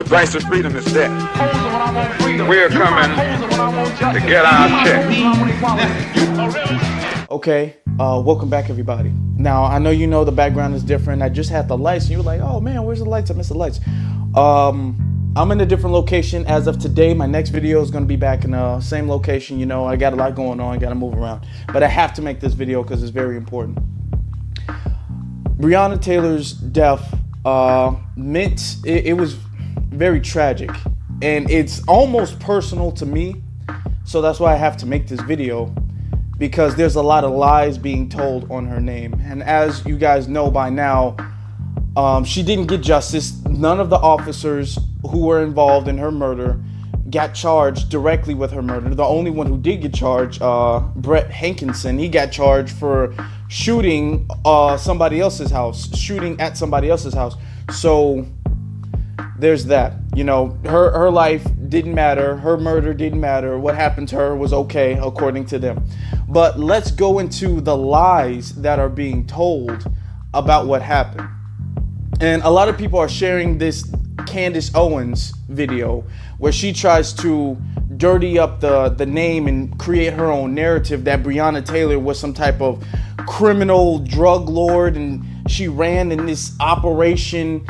price of freedom is death. We're coming to get our check. Okay, welcome back, everybody. Now, I know you know the background is different. I just had the lights, and you were like, oh man, where's the lights? I missed the lights. I'm in a different location as of today. My next video is going to be back in the same location. You know, I got a lot going on. I got to move around. But I have to make this video because it's very important. Brianna Taylor's death it was very tragic. And it's almost personal to me. So that's why I have to make this video. Because there's a lot of lies being told on her name. And as you guys know by now, she didn't get justice. None of the officers who were involved in her murder got charged directly with her murder. The only one who did get charged, Brett Hankinson, he got charged for shooting somebody else's house, shooting at somebody else's house. So there's that. You know, her life didn't matter. Her murder didn't matter. What happened to her was okay, according to them. But let's go into the lies that are being told about what happened. And a lot of people are sharing this Candace Owens video where she tries to dirty up the name and create her own narrative that Brianna Taylor was some type of criminal drug lord and she ran in this operation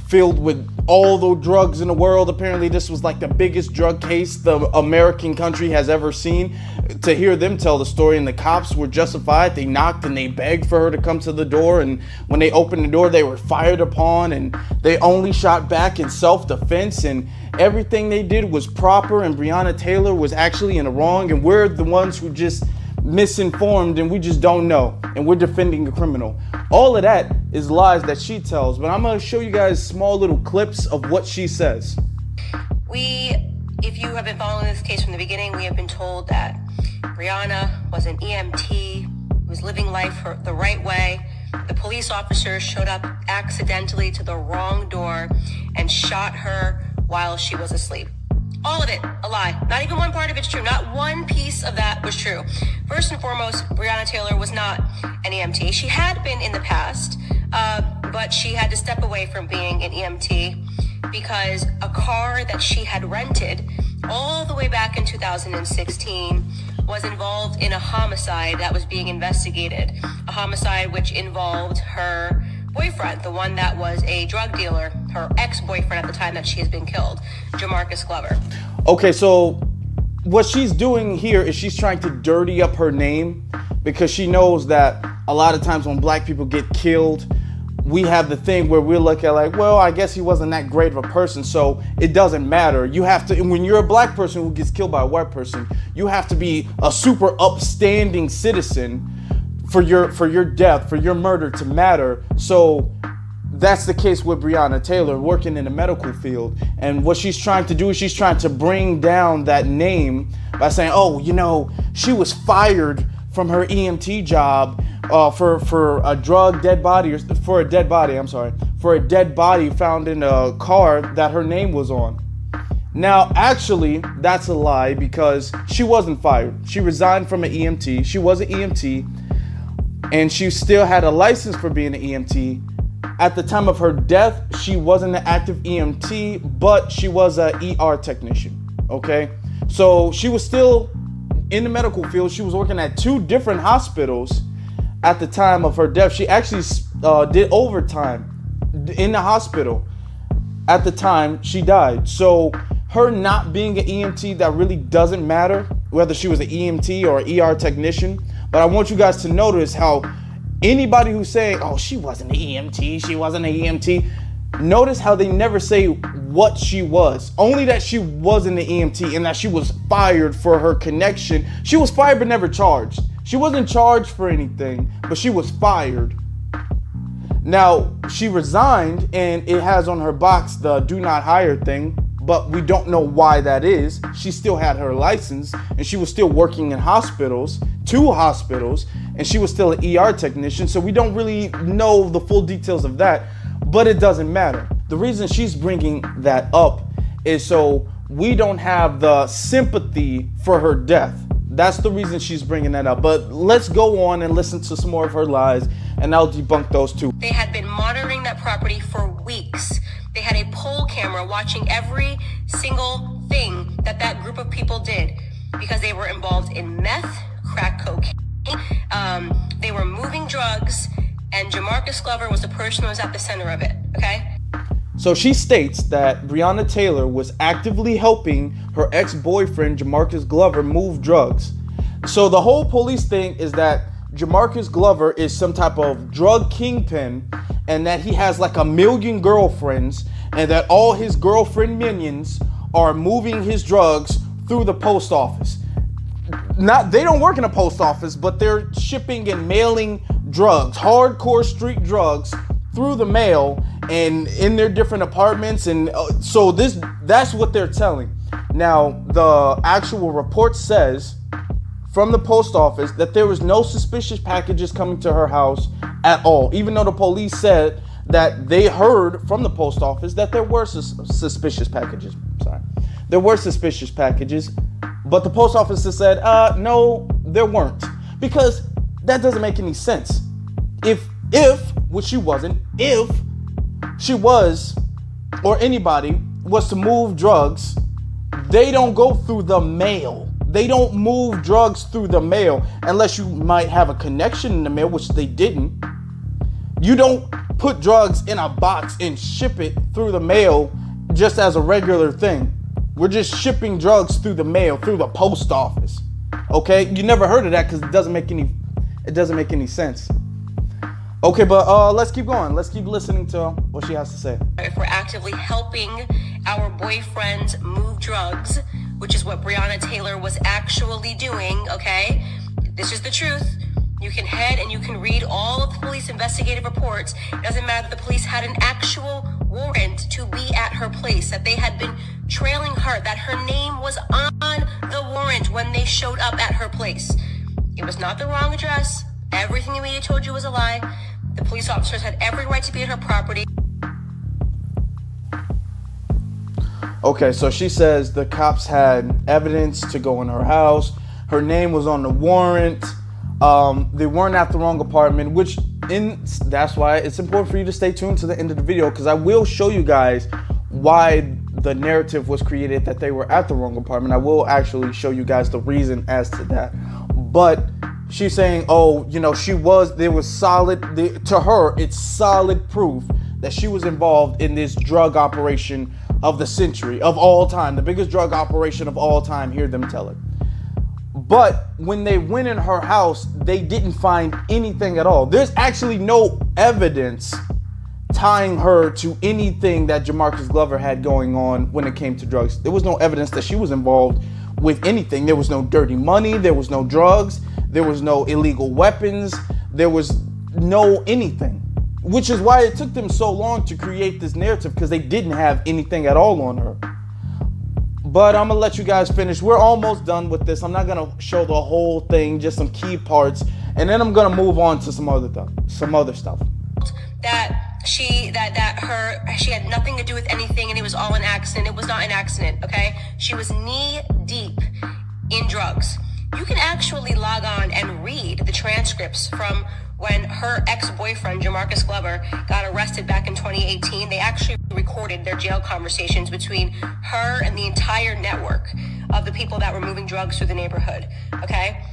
filled with all the drugs in the world. Apparently this was like the biggest drug case the American country has ever seen. To hear them tell the story, and the cops were justified. They knocked and they begged for her to come to the door, and when they opened the door they were fired upon, and they only shot back in self-defense, and everything they did was proper, and Brianna Taylor was actually in the wrong, and we're the ones who just misinformed and we just don't know, and we're defending a criminal. All of that is lies that she tells, but I'm going to show you guys small little clips of what she says. If you have been following this case from the beginning, we have been told that Brianna was an EMT, was living life the right way. The police officers showed up accidentally to the wrong door and shot her while she was asleep. All of it, a lie. Not even one part of it's true. Not one piece of that was true. First and foremost, Brianna Taylor was not an EMT. She had been in the past, but she had to step away from being an EMT because a car that she had rented all the way back in 2016 was involved in a homicide that was being investigated. A homicide which involved her boyfriend, the one that was a drug dealer, her ex-boyfriend at the time that she has been killed, Jamarcus Glover. Okay, so what she's doing here is she's trying to dirty up her name because she knows that a lot of times when black people get killed, we have the thing where we look at like, well, I guess he wasn't that great of a person, so it doesn't matter. You have to, when you're a black person who gets killed by a white person, you have to be a super upstanding citizen for your death, for your murder to matter. So that's the case with Brianna Taylor working in the medical field. And what she's trying to do is she's trying to bring down that name by saying, oh, you know, she was fired from her EMT job for a dead body found in a car that her name was on. Now, actually, that's a lie because she wasn't fired. She resigned from an EMT. She was an EMT, and she still had a license for being an EMT. At the time of her death, she wasn't an active EMT, but she was an ER technician, okay? So she was still in the medical field. She was working at 2 different hospitals at the time of her death. She actually did overtime in the hospital at the time she died. So her not being an EMT, that really doesn't matter whether she was an EMT or an ER technician. But I want you guys to notice how anybody who's saying, oh, she wasn't an EMT, she wasn't an EMT, notice how they never say what she was. Only that she wasn't an EMT and that she was fired for her connection. She was fired but never charged. She wasn't charged for anything, but she was fired. Now, she resigned and it has on her box the do not hire thing, but we don't know why that is. She still had her license and she was still working in hospitals, 2 hospitals, and she was still an ER technician. So we don't really know the full details of that, but it doesn't matter. The reason she's bringing that up is so we don't have the sympathy for her death. That's the reason she's bringing that up. But let's go on and listen to some more of her lies, and I'll debunk those too. They had been monitoring that property for weeks. They had a poll camera camera watching every single thing that that group of people did because they were involved in meth, crack cocaine, they were moving drugs, and Jamarcus Glover was the person who was at the center of it, okay? So she states that Brianna Taylor was actively helping her ex-boyfriend Jamarcus Glover move drugs. So the whole police thing is that Jamarcus Glover is some type of drug kingpin, and that he has like 1 million girlfriends, and that all his girlfriend minions are moving his drugs through the post office. They don't work in a post office, but they're shipping and mailing drugs, hardcore street drugs, through the mail and in their different apartments. And so that's what they're telling. Now, the actual report says from the post office that there was no suspicious packages coming to her house at all, even though the police said that they heard from the post office that there were suspicious packages. There were suspicious packages, but the post office has said, no, there weren't, because that doesn't make any sense. Which she wasn't, if she was, or anybody was to move drugs, they don't go through the mail. They don't move drugs through the mail unless you might have a connection in the mail, which they didn't. You don't put drugs in a box and ship it through the mail just as a regular thing. We're just shipping drugs through the mail, through the post office. Okay, you never heard of that because it doesn't make any sense. Okay, but let's keep going. Let's keep listening to what she has to say. If we're actively helping our boyfriends move drugs, which is what Brianna Taylor was actually doing, okay? This is the truth. You can head and you can read all of the police investigative reports. It doesn't matter that the police had an actual warrant to be at her place, that they had been trailing her, that her name was on the warrant when they showed up at her place. It was not the wrong address. Everything the media told you was a lie. The police officers had every right to be at her property. Okay, so she says the cops had evidence to go in her house. Her name was on the warrant. They weren't at the wrong apartment, that's why it's important for you to stay tuned to the end of the video, because I will show you guys why the narrative was created that they were at the wrong apartment. I will actually show you guys the reason as to that. But she's saying, to her, it's solid proof that she was involved in this drug operation of the century, of all time, the biggest drug operation of all time, hear them tell it. But when they went in her house, they didn't find anything at all. There's actually no evidence tying her to anything that Jamarcus Glover had going on when it came to drugs. There was no evidence that she was involved with anything. There was no dirty money. There was no drugs. There was no illegal weapons. There was no anything, which is why it took them so long to create this narrative, because they didn't have anything at all on her. But I'm gonna let you guys finish. We're almost done with this. I'm not gonna show the whole thing, just some key parts, and then I'm gonna move on to some other stuff. She had nothing to do with anything, and it was all an accident. It was not an accident, okay? She was knee deep in drugs. You can actually log on and read the transcripts from when her ex-boyfriend, Jamarcus Glover, got arrested back in 2018. They actually recorded their jail conversations between her and the entire network of the people that were moving drugs through the neighborhood, okay?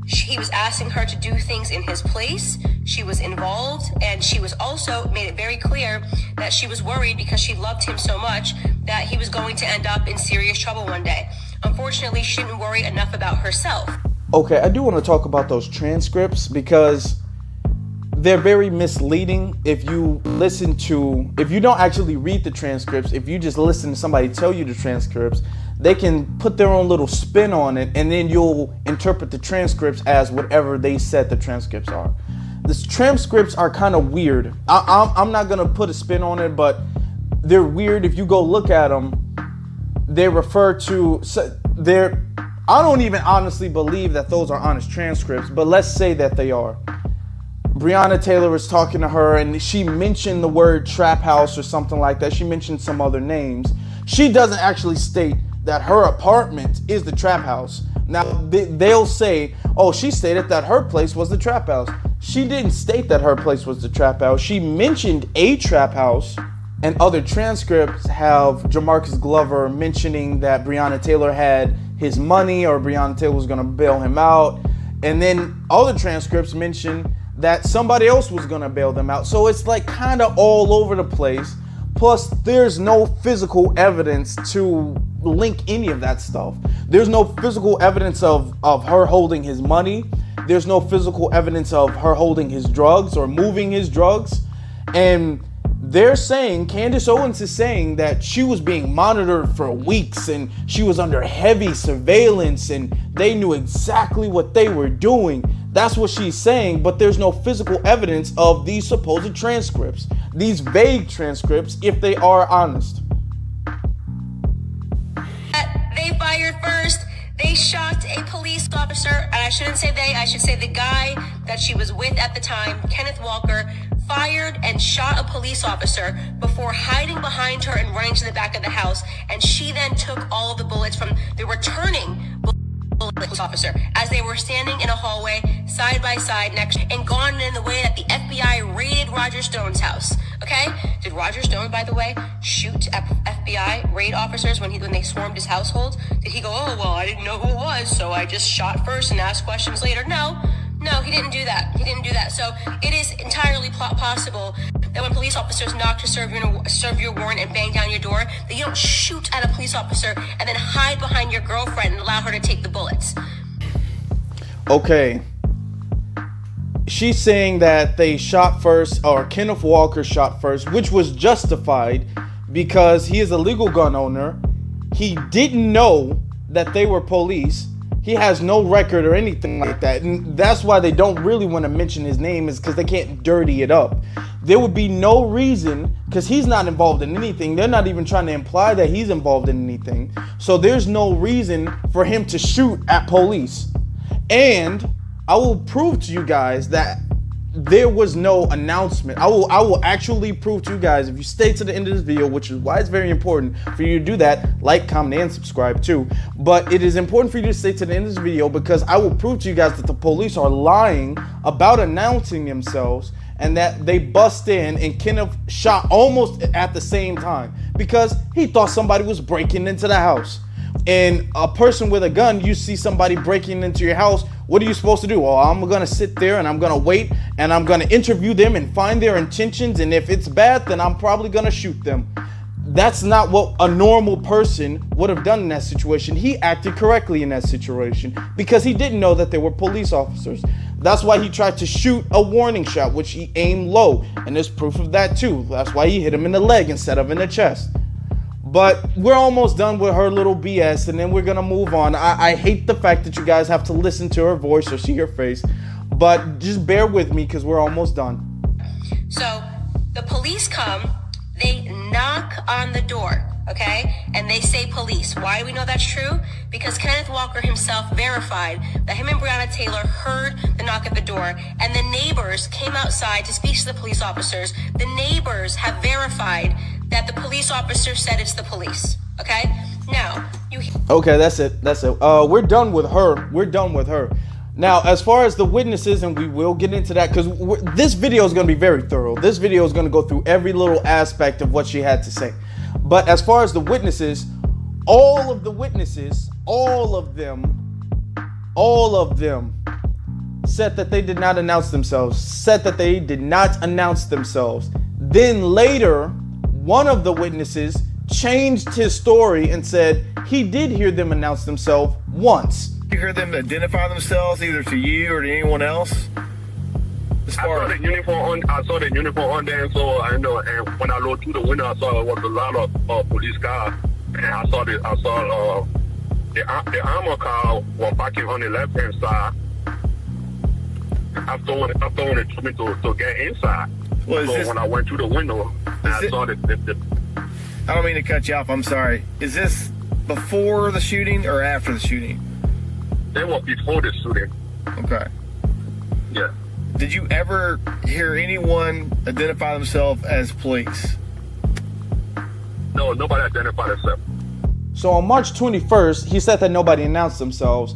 He was asking her to do things in his place. She was involved, and she was also made it very clear that she was worried because she loved him so much that he was going to end up in serious trouble one day. Unfortunately, she didn't worry enough about herself. Okay, I do want to talk about those transcripts because they're very misleading. If you don't actually read the transcripts, if you just listen to somebody tell you the transcripts, they can put their own little spin on it, and then you'll interpret the transcripts as whatever they said the transcripts are. The transcripts are kind of weird. I'm not gonna put a spin on it, but they're weird. If you go look at them, they refer to I don't even honestly believe that those are honest transcripts, but let's say that they are. Brianna Taylor was talking to her, and she mentioned the word trap house or something like that. She mentioned some other names. She doesn't actually state that her apartment is the trap house. Now, they'll say, oh, she stated that her place was the trap house. She didn't state that her place was the trap house. She mentioned a trap house, and other transcripts have Jamarcus Glover mentioning that Brianna Taylor had his money, or Brianna Taylor was going to bail him out. And then other transcripts mention that somebody else was going to bail them out. So it's like kind of all over the place. Plus, there's no physical evidence to link any of that stuff. There's no physical evidence of her holding his money. There's no physical evidence of her holding his drugs or moving his drugs. And they're saying, Candace Owens is saying that she was being monitored for weeks and she was under heavy surveillance and they knew exactly what they were doing. That's what she's saying, but there's no physical evidence of these supposed transcripts, these vague transcripts, if they are honest. They fired first. They shot a police officer, and I shouldn't say they, I should say the guy that she was with at the time, Kenneth Walker, fired and shot a police officer before hiding behind her and running to the back of the house. And she then took all of the bullets from the returning police officer as they were standing in a hallway side by side next, and gone in the way that the FBI raided Roger Stone's house. Okay? Did Roger Stone, by the way, shoot at FBI raid officers when they swarmed his household? Did he go, oh, well, I didn't know who it was, so I just shot first and asked questions later? No, he didn't do that. He didn't do that. So it is entirely possible that when police officers knock to serve your warrant and bang down your door, that you don't shoot at a police officer and then hide behind your girlfriend and allow her to take the bullets. Okay. She's saying that they shot first, or Kenneth Walker shot first, which was justified because he is a legal gun owner. He didn't know that they were police. He has no record or anything like that. And that's why they don't really want to mention his name, is because they can't dirty it up. There would be no reason, because he's not involved in anything. They're not even trying to imply that he's involved in anything. So there's no reason for him to shoot at police. And I will prove to you guys that there was no announcement. I will actually prove to you guys, if you stay to the end of this video, which is why it's very important for you to do that, like, comment, and subscribe too. But it is important for you to stay to the end of this video, because I will prove to you guys that the police are lying about announcing themselves, and that they bust in and Kenneth shot almost at the same time because he thought somebody was breaking into the house. And a person with a gun, you see somebody breaking into your house, what are you supposed to do? Well, I'm going to sit there and I'm going to wait and I'm going to interview them and find their intentions. And if it's bad, then I'm probably going to shoot them. That's not what a normal person would have done in that situation. He acted correctly in that situation because he didn't know that they were police officers. That's why he tried to shoot a warning shot, which he aimed low. And there's proof of that too. That's why he hit him in the leg instead of in the chest. But we're almost done with her little BS, and then we're gonna move on. I hate the fact that you guys have to listen to her voice or see her face, but just bear with me because we're almost done. So the police come, they knock on the door, okay? And they say police. Why do we know that's true? Because Kenneth Walker himself verified that him and Brianna Taylor heard the knock at the door, and the neighbors came outside to speak to the police officers. The neighbors have verified that the police officer said it's the police, okay? Now, Okay, that's it. We're done with her. Now, as far as the witnesses, and we will get into that, because this video is going to be very thorough. This video is going to go through every little aspect of what she had to say. But as far as the witnesses, all of the witnesses, all of them said that they did not announce themselves. Then later, one of the witnesses changed his story and said he did hear them announce themselves once. You heard them identify themselves either to you or to anyone else? I saw the uniform on there, so I know. And when I looked through the window, I saw it was a lot of police cars, and I saw the armor car was parking on the left hand side. I thought it took me to get inside. Well, so when I went through the window, I saw the I don't mean to cut you off. I'm sorry. Is this before the shooting or after the shooting? They were before the shooting. Okay. Yeah. Did you ever hear anyone identify themselves as police? No, nobody identified themselves. So on March 21st, he said that nobody announced themselves.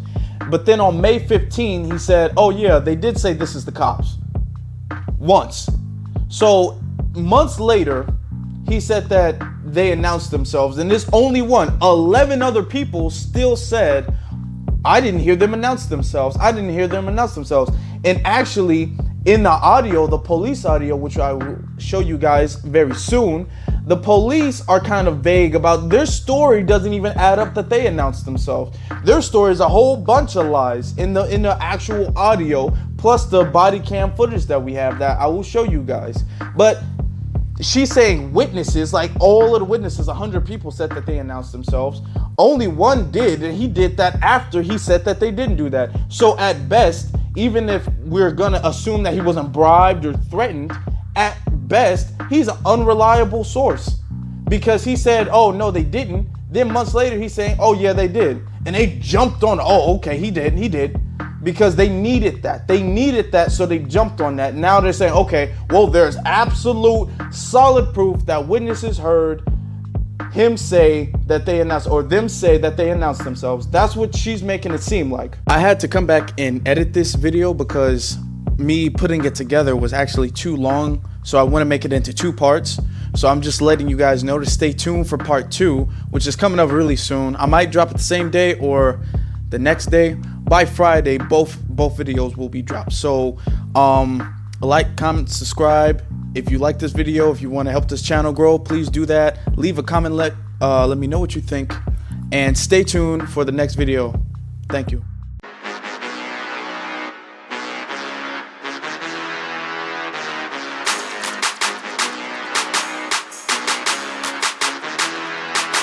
But then on May 15, he said, oh yeah, they did say this is the cops. Once. So months later, he said that they announced themselves, and there's only one. 11 other people still said, I didn't hear them announce themselves. I didn't hear them announce themselves. And actually, in the audio, the police audio, which I will show you guys very soon, the police are kind of vague about their story. Doesn't even add up that they announced themselves. Their story is a whole bunch of lies in the actual audio, plus the body cam footage that we have that I will show you guys. But she's saying witnesses, like all of the witnesses, 100 people said that they announced themselves. Only one did, and he did that after he said that they didn't do that. So at best, even if we're gonna assume that he wasn't bribed or threatened, at best, he's an unreliable source, because he said, oh no, they didn't. Then months later, he's saying, oh yeah, they did. And they jumped on, oh, okay, he did. Because they needed that. So they jumped on that. Now they're saying, okay, well, there's absolute solid proof that witnesses heard him say that they announced, or them say that they announced themselves. That's what she's making it seem like. I had to come back and edit this video because me putting it together was actually too long. So I want to make it into 2 parts. So I'm just letting you guys know to stay tuned for part 2, which is coming up really soon. I might drop it the same day or the next day. By Friday, both videos will be dropped. So like, comment, subscribe. If you like this video, if you want to help this channel grow, please do that. Leave a comment, let me know what you think, and stay tuned for the next video. Thank you.